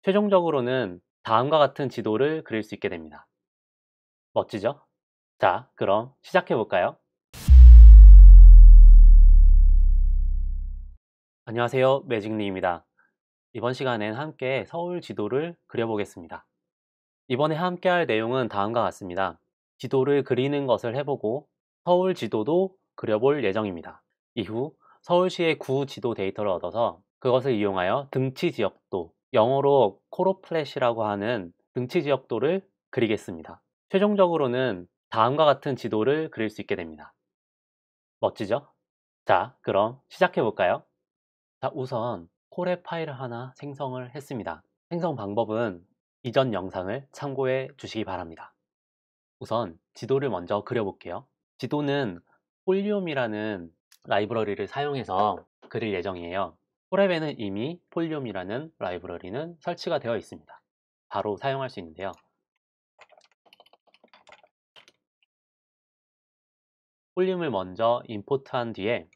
최종적으로는 다음과 같은 지도를 그릴 수 있게 됩니다. 멋지죠? 자, 그럼 시작해 볼까요? 안녕하세요, 매직리입니다. 이번 시간엔 함께 서울 지도를 그려보겠습니다. 이번에 함께 할 내용은 다음과 같습니다. 지도를 그리는 것을 해보고 서울 지도도 그려볼 예정입니다. 이후 서울시의 구 지도 데이터를 얻어서 그것을 이용하여 등치 지역도, 영어로 코로플랫이라고 하는 등치 지역도를 그리겠습니다. 최종적으로는 다음과 같은 지도를 그릴 수 있게 됩니다. 멋지죠? 자, 그럼 시작해 볼까요? 자, 우선 콜앱 파일을 하나 생성을 했습니다. 생성 방법은 이전 영상을 참고해 주시기 바랍니다. 우선 지도를 먼저 그려볼게요. 지도는 폴리움이라는 라이브러리를 사용해서 그릴 예정이에요. 콜앱에는 이미 폴리움이라는 라이브러리는 설치가 되어 있습니다. 바로 사용할 수 있는데요. 폴리움을 먼저 임포트한 뒤에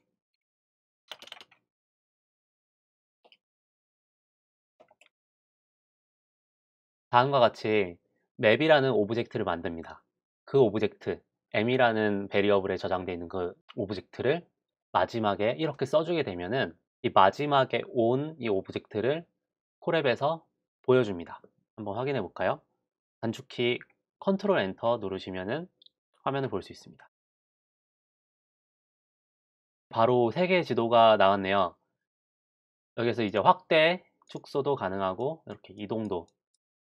다음과 같이 맵이라는 오브젝트를 만듭니다. 그 오브젝트, m이라는 베리어블에 저장되어 있는 그 오브젝트를 마지막에 이렇게 써주게 되면은 이 마지막에 온 이 오브젝트를 콜앱에서 보여줍니다. 한번 확인해 볼까요? 단축키 컨트롤 엔터 누르시면은 화면을 볼 수 있습니다. 바로 3개의 지도가 나왔네요. 여기서 이제 확대, 축소도 가능하고 이렇게 이동도,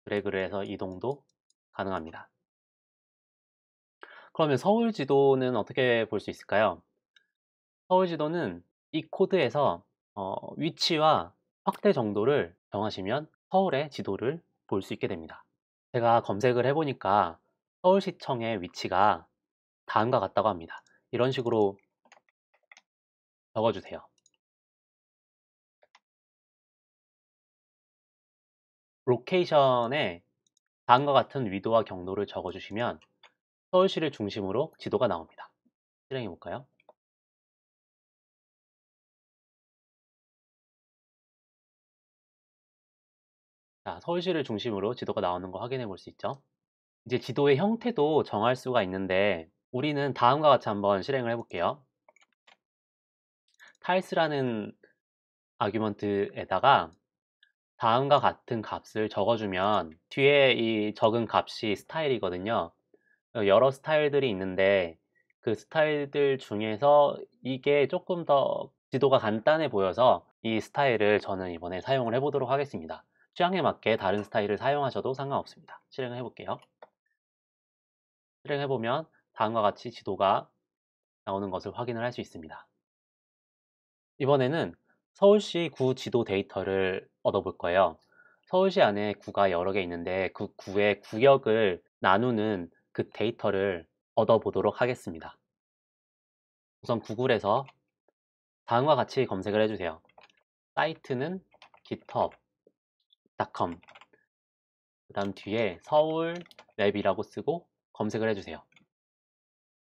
드래그를 해서 이동도 가능합니다. 그러면 서울 지도는 어떻게 볼 수 있을까요? 서울 지도는 이 코드에서 위치와 확대 정도를 정하시면 서울의 지도를 볼 수 있게 됩니다. 제가 검색을 해보니까 서울시청의 위치가 다음과 같다고 합니다. 이런 식으로 적어주세요. 로케이션에 다음과 같은 위도와 경로를 적어주시면 서울시를 중심으로 지도가 나옵니다. 실행해 볼까요? 자, 서울시를 중심으로 지도가 나오는 거 확인해 볼 수 있죠. 이제 지도의 형태도 정할 수가 있는데 우리는 다음과 같이 한번 실행을 해볼게요. 타일스라는 아규먼트에다가 다음과 같은 값을 적어주면 뒤에 이 적은 값이 스타일이거든요. 여러 스타일들이 있는데 그 스타일들 중에서 이게 조금 더 지도가 간단해 보여서 이 스타일을 저는 이번에 사용을 해보도록 하겠습니다. 취향에 맞게 다른 스타일을 사용하셔도 상관없습니다. 실행을 해볼게요. 실행해보면 다음과 같이 지도가 나오는 것을 확인을 할 수 있습니다. 이번에는 서울시 구 지도 데이터를 얻어볼 거예요. 서울시 안에 구가 여러 개 있는데 그 구의 구역을 나누는 그 데이터를 얻어보도록 하겠습니다. 우선 구글에서 다음과 같이 검색을 해주세요. 사이트는 github.com 그 다음 뒤에 서울 맵이라고 쓰고 검색을 해주세요.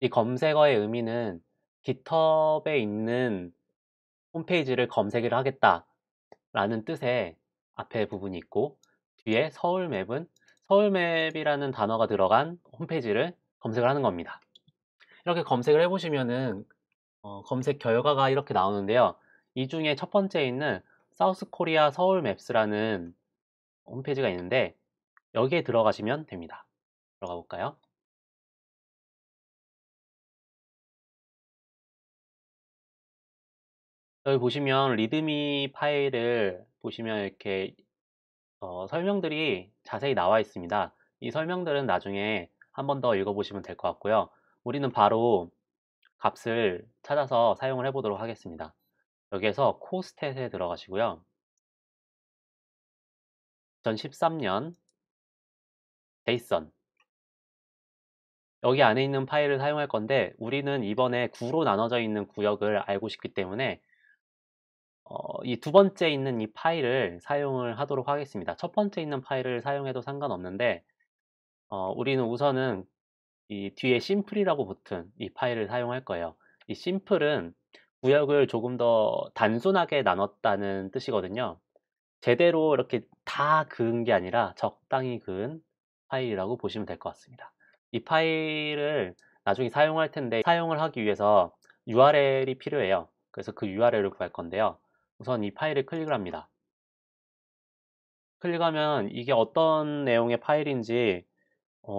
이 검색어의 의미는 GitHub에 있는 홈페이지를 검색을 하겠다라는 뜻의 앞에 부분이 있고 뒤에 서울맵은 서울맵이라는 단어가 들어간 홈페이지를 검색을 하는 겁니다. 이렇게 검색을 해보시면은 검색 결과가 이렇게 나오는데요. 이 중에 첫 번째 있는 사우스 코리아 서울맵스라는 홈페이지가 있는데 여기에 들어가시면 됩니다. 들어가 볼까요? 여기 보시면 리드미 파일을 보시면 이렇게 설명들이 자세히 나와 있습니다. 이 설명들은 나중에 한 번 더 읽어보시면 될 것 같고요. 우리는 바로 값을 찾아서 사용을 해보도록 하겠습니다. 여기에서 코스탯에 들어가시고요. 2013년 제이슨 여기 안에 있는 파일을 사용할 건데 우리는 이번에 구로 나눠져 있는 구역을 알고 싶기 때문에 이 두 번째 있는 이 파일을 사용을 하도록 하겠습니다. 첫 번째 있는 파일을 사용해도 상관없는데 우리는 우선은 이 뒤에 심플이라고 붙은 이 파일을 사용할 거예요. 이 심플은 구역을 조금 더 단순하게 나눴다는 뜻이거든요. 제대로 이렇게 다 그은 게 아니라 적당히 그은 파일이라고 보시면 될 것 같습니다. 이 파일을 나중에 사용할 텐데 사용을 하기 위해서 URL이 필요해요. 그래서 그 URL을 구할 건데요. 우선 이 파일을 클릭을 합니다. 클릭하면 이게 어떤 내용의 파일인지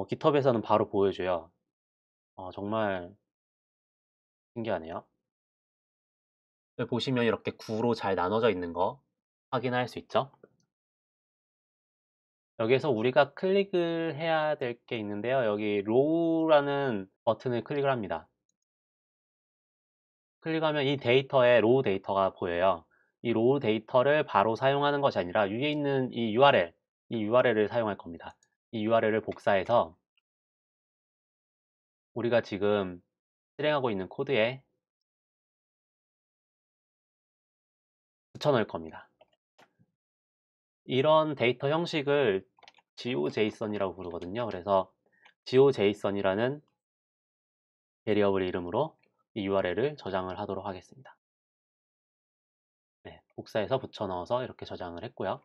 GitHub에서는 바로 보여줘요. 정말 신기하네요. 여기 보시면 이렇게 구로 잘 나눠져 있는 거 확인할 수 있죠? 여기에서 우리가 클릭을 해야 될 게 있는데요. 여기 row라는 버튼을 클릭을 합니다. 클릭하면 이 데이터에 로우 데이터가 보여요. 이 로우 데이터를 바로 사용하는 것이 아니라 위에 있는 이 URL을 사용할 겁니다. 이 URL을 복사해서 우리가 지금 실행하고 있는 코드에 붙여 넣을 겁니다. 이런 데이터 형식을 GeoJSON이라고 부르거든요. 그래서 GeoJSON이라는 베리어블 이름으로 이 URL을 저장을 하도록 하겠습니다. 네, 복사해서 붙여 넣어서 이렇게 저장을 했고요.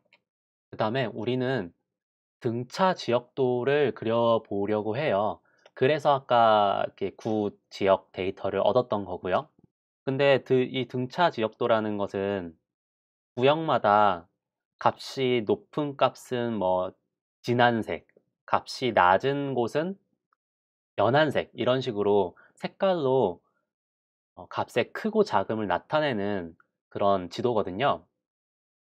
그 다음에 우리는 등차 지역도를 그려보려고 해요. 그래서 아까 이렇게 구 지역 데이터를 얻었던 거고요. 근데 이 등차 지역도라는 것은 구역마다 값이 높은 값은 뭐 진한색, 값이 낮은 곳은 연한색 이런 식으로 색깔로 값의 크고 작음을 나타내는 그런 지도거든요.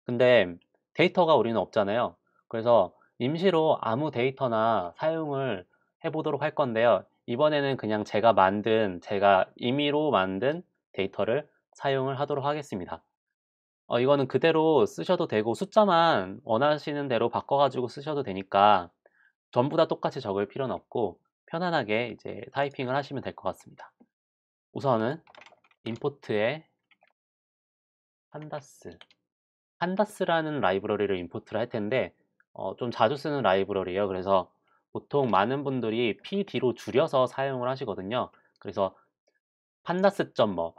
근데 데이터가 우리는 없잖아요. 그래서 임시로 아무 데이터나 사용을 해보도록 할 건데요. 이번에는 그냥 제가 임의로 만든 데이터를 사용을 하도록 하겠습니다. 이거는 그대로 쓰셔도 되고 숫자만 원하시는 대로 바꿔가지고 쓰셔도 되니까 전부 다 똑같이 적을 필요는 없고 편안하게 이제 타이핑을 하시면 될 것 같습니다. 우선은 임포트에 판다스라는 라이브러리를 임포트를 할 텐데 좀 자주 쓰는 라이브러리예요. 그래서 보통 많은 분들이 PD로 줄여서 사용을 하시거든요. 그래서 판다스.뭐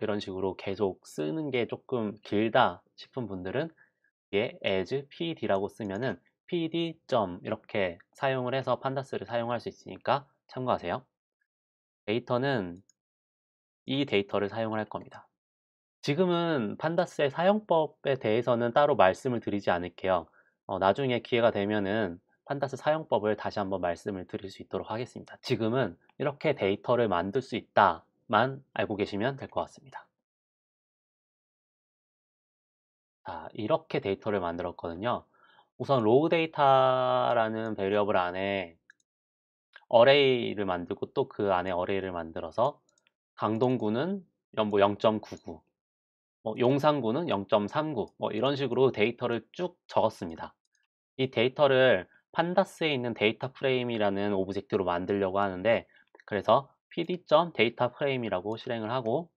이런 식으로 계속 쓰는 게 조금 길다 싶은 분들은 이게 as PD라고 쓰면은 PD. 이렇게 사용을 해서 판다스를 사용할 수 있으니까 참고하세요. 데이터는 이 데이터를 사용을 할 겁니다. 지금은 판다스의 사용법에 대해서는 따로 말씀을 드리지 않을게요. 나중에 기회가 되면은 판다스 사용법을 다시 한번 말씀을 드릴 수 있도록 하겠습니다. 지금은 이렇게 데이터를 만들 수 있다만 알고 계시면 될 것 같습니다. 자, 이렇게 데이터를 만들었거든요. 우선 로우 데이터라는 베리어블 안에 어레이를 만들고 또 그 안에 어레이를 만들어서 강동구는 뭐 0.99, 용산구는 0.39, 이런 식으로 데이터를 쭉 적었습니다. 이 데이터를 판다스에 있는 데이터 프레임이라는 오브젝트로 만들려고 하는데 그래서 pd.dataFrame이라고 실행을 하고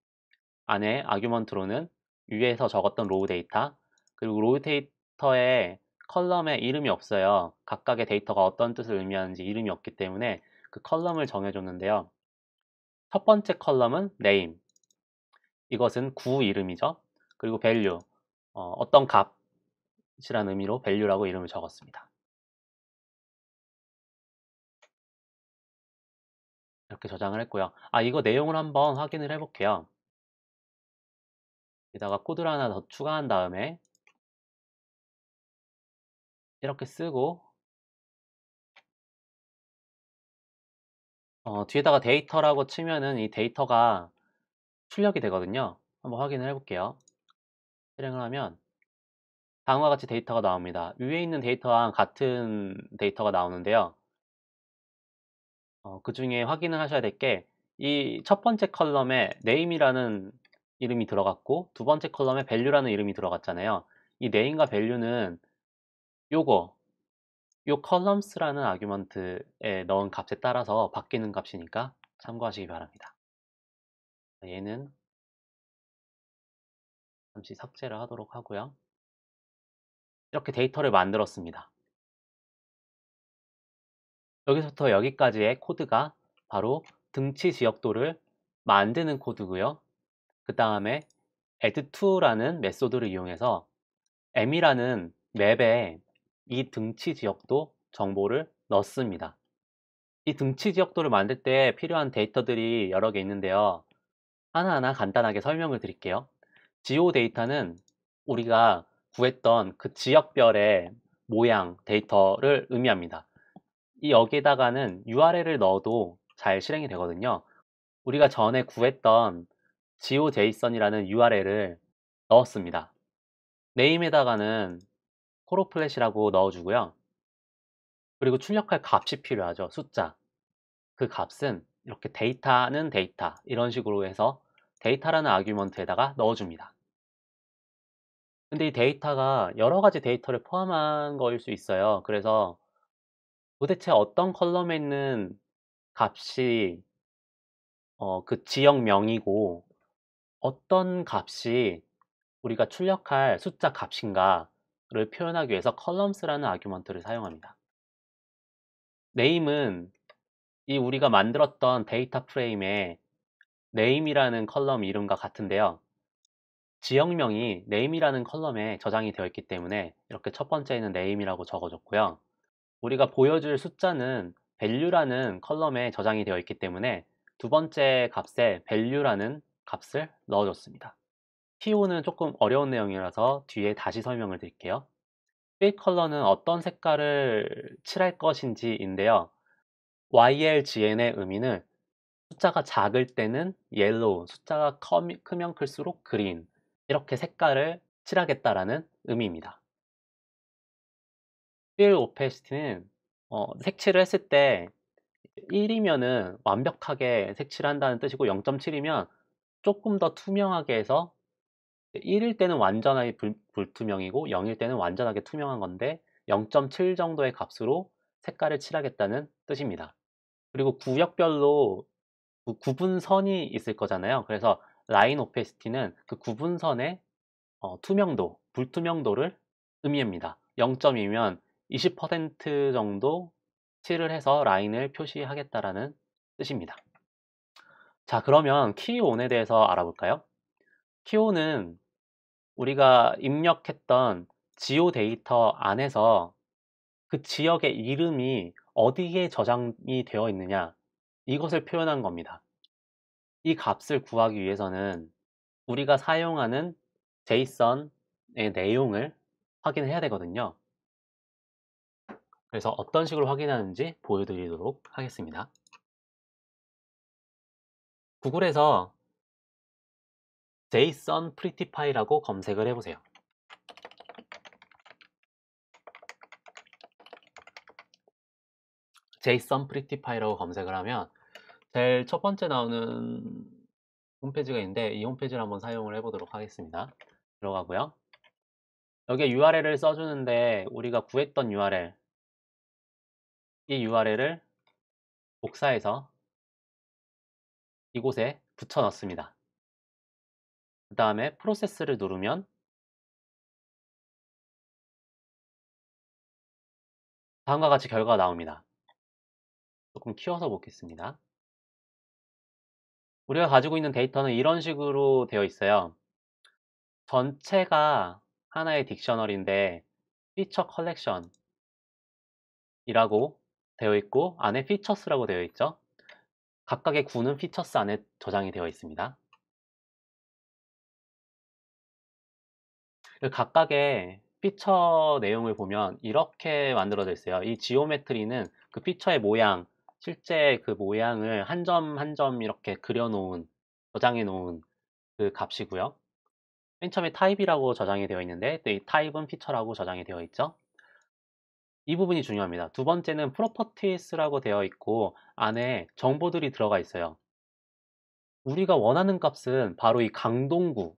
안에 아규먼트로는 위에서 적었던 로우 데이터 그리고 로우 데이터에 컬럼에 이름이 없어요. 각각의 데이터가 어떤 뜻을 의미하는지 이름이 없기 때문에 그 컬럼을 정해줬는데요. 첫 번째 컬럼은 name, 이것은 구 이름이죠. 그리고 value, 어떤 값이라는 의미로 value라고 이름을 적었습니다. 이렇게 저장을 했고요. 이거 내용을 한번 확인을 해볼게요. 여기다가 코드를 하나 더 추가한 다음에 이렇게 쓰고 뒤에다가 데이터라고 치면은 이 데이터가 출력이 되거든요. 한번 확인을 해볼게요. 실행을 하면 다음과 같이 데이터가 나옵니다. 위에 있는 데이터랑 같은 데이터가 나오는데요. 그 중에 확인을 하셔야 될 게 이 첫 번째 컬럼에 name이라는 이름이 들어갔고 두 번째 컬럼에 value라는 이름이 들어갔잖아요. 이 name과 value는 요거 요 columns라는 아규먼트에 넣은 값에 따라서 바뀌는 값이니까 참고하시기 바랍니다. 얘는 잠시 삭제를 하도록 하고요. 이렇게 데이터를 만들었습니다. 여기서부터 여기까지의 코드가 바로 등치 지역도를 만드는 코드고요. 그 다음에 add2라는 메소드를 이용해서 m이라는 맵에 이 등치 지역도 정보를 넣습니다. 이 등치 지역도를 만들 때 필요한 데이터들이 여러 개 있는데요. 하나하나 간단하게 설명을 드릴게요. 지오 데이터는 우리가 구했던 그 지역별의 모양 데이터를 의미합니다. 이 여기에다가는 URL을 넣어도 잘 실행이 되거든요. 우리가 전에 구했던 geojson이라는 URL을 넣었습니다. 네임에다가는 코로플랫이라고 넣어주고요. 그리고 출력할 값이 필요하죠. 숫자. 그 값은 이렇게 데이터는 데이터 이런 식으로 해서 데이터라는 아규먼트에다가 넣어줍니다. 근데 이 데이터가 여러 가지 데이터를 포함한 거일 수 있어요. 그래서 도대체 어떤 컬럼에 있는 값이 그 지역명이고 어떤 값이 우리가 출력할 숫자 값인가를 표현하기 위해서 columns라는 아규먼트를 사용합니다. name은 이 우리가 만들었던 데이터 프레임에 name이라는 컬럼 이름과 같은데요. 지역명이 name이라는 컬럼에 저장이 되어 있기 때문에 이렇게 첫 번째에는 name이라고 적어줬고요. 우리가 보여줄 숫자는 value라는 컬럼에 저장이 되어 있기 때문에 두 번째 값에 value라는 값을 넣어줬습니다. 키오는 조금 어려운 내용이라서 뒤에 다시 설명을 드릴게요. 필 컬러는 어떤 색깔을 칠할 것인지인데요. YLGN의 의미는 숫자가 작을 때는 옐로우, 숫자가 크면 클수록 그린 이렇게 색깔을 칠하겠다라는 의미입니다. 필 오페시티는 색칠을 했을 때 1이면은 완벽하게 색칠을 한다는 뜻이고 0.7이면 조금 더 투명하게 해서 1일 때는 완전하게 불투명이고 0일 때는 완전하게 투명한 건데 0.7 정도의 값으로 색깔을 칠하겠다는 뜻입니다. 그리고 구역별로 구분선이 있을 거잖아요. 그래서 라인 오페시티는 그 구분선의 투명도, 불투명도를 의미합니다. 0점이면 20% 정도 칠을 해서 라인을 표시하겠다라는 뜻입니다. 자, 그러면 키온에 대해서 알아볼까요? 키온은 우리가 입력했던 지오 데이터 안에서 그 지역의 이름이 어디에 저장이 되어 있느냐 이것을 표현한 겁니다. 이 값을 구하기 위해서는 우리가 사용하는 JSON의 내용을 확인해야 되거든요. 그래서 어떤 식으로 확인하는지 보여드리도록 하겠습니다. 구글에서 JSON Prettypy라고 검색을 해보세요. JSON Prettypy라고 검색을 하면 제일 첫 번째 나오는 홈페이지가 있는데 이 홈페이지를 한번 사용을 해보도록 하겠습니다. 들어가고요. 여기에 URL을 써주는데 우리가 구했던 URL 이 URL을 복사해서 이곳에 붙여 넣습니다. 그 다음에 프로세스를 누르면 다음과 같이 결과가 나옵니다. 조금 키워서 보겠습니다. 우리가 가지고 있는 데이터는 이런 식으로 되어 있어요. 전체가 하나의 딕셔너리인데 피처 컬렉션이라고 되어 있고 안에 피처스라고 되어 있죠. 각각의 구는 피처스 안에 저장이 되어 있습니다. 그 각각의 피처 내용을 보면 이렇게 만들어져 있어요. 이 지오메트리는 그 피처의 모양, 실제 그 모양을 한 점 한 점 이렇게 그려놓은, 저장해 놓은 그 값이고요. 맨 처음에 타입이라고 저장이 되어 있는데 이 타입은 피처라고 저장이 되어 있죠. 이 부분이 중요합니다. 두 번째는 properties라고 되어 있고 안에 정보들이 들어가 있어요. 우리가 원하는 값은 바로 이 강동구,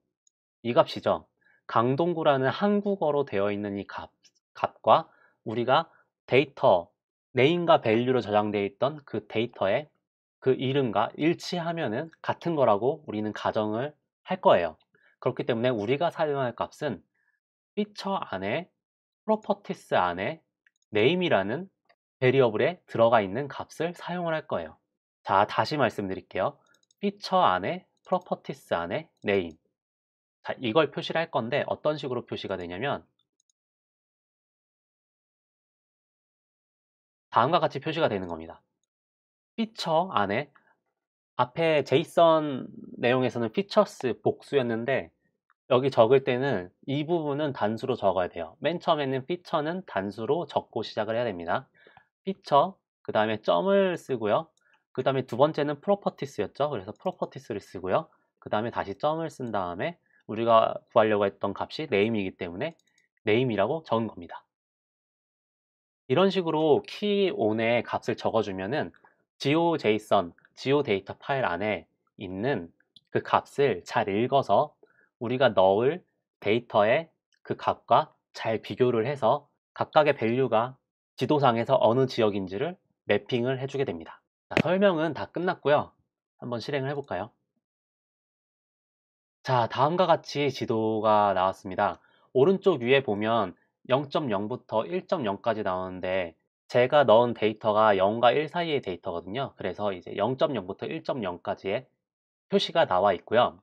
이 값이죠. 강동구라는 한국어로 되어 있는 이 값과 우리가 데이터, 네임과 밸류로 저장되어 있던 그 데이터의 그 이름과 일치하면은 같은 거라고 우리는 가정을 할 거예요. 그렇기 때문에 우리가 사용할 값은 피처 안에, 프로퍼티스 안에 네임이라는 베리어블에 들어가 있는 값을 사용을 할 거예요. 자, 다시 말씀드릴게요. 피처 안에, 프로퍼티스 안에 네임. 자, 이걸 표시를 할 건데 어떤 식으로 표시가 되냐면 다음과 같이 표시가 되는 겁니다. 피처 안에 앞에 제이슨 내용에서는 features 복수였는데 여기 적을 때는 이 부분은 단수로 적어야 돼요. 맨 처음에는 feature는 단수로 적고 시작을 해야 됩니다. feature, 그 다음에 점을 쓰고요. 그 다음에 두 번째는 properties였죠. 그래서 properties를 쓰고요. 그 다음에 다시 점을 쓴 다음에 우리가 구하려고 했던 값이 name이기 때문에 name이라고 적은 겁니다. 이런 식으로 keyon의 값을 적어주면은 geojson, geodata 파일 안에 있는 그 값을 잘 읽어서 우리가 넣을 데이터의 그 값과 잘 비교를 해서 각각의 밸류가 지도상에서 어느 지역인지를 매핑을 해주게 됩니다. 자, 설명은 다 끝났고요. 한번 실행을 해볼까요? 자, 다음과 같이 지도가 나왔습니다. 오른쪽 위에 보면 0.0부터 1.0까지 나오는데 제가 넣은 데이터가 0과 1 사이의 데이터거든요. 그래서 이제 0.0부터 1.0까지의 표시가 나와 있고요.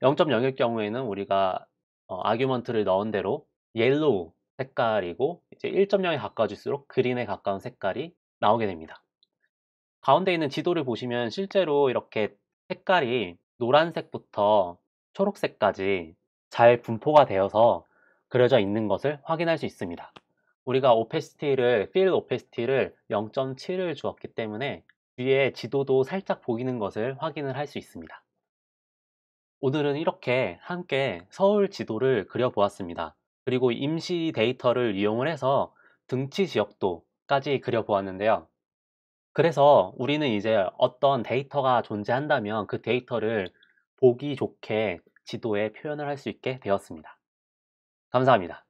0.0일 경우에는 우리가 아규먼트를 넣은 대로 옐로우 색깔이고 이제 1.0에 가까워질수록 그린에 가까운 색깔이 나오게 됩니다. 가운데 있는 지도를 보시면 실제로 이렇게 색깔이 노란색부터 초록색까지 잘 분포가 되어서 그려져 있는 것을 확인할 수 있습니다. 우리가 field opacity를 0.7을 주었기 때문에 뒤에 지도도 살짝 보이는 것을 확인을 할 수 있습니다. 오늘은 이렇게 함께 서울 지도를 그려보았습니다. 그리고 임시 데이터를 이용을 해서 등치 지역도까지 그려보았는데요. 그래서 우리는 이제 어떤 데이터가 존재한다면 그 데이터를 보기 좋게 지도에 표현을 할 수 있게 되었습니다. 감사합니다.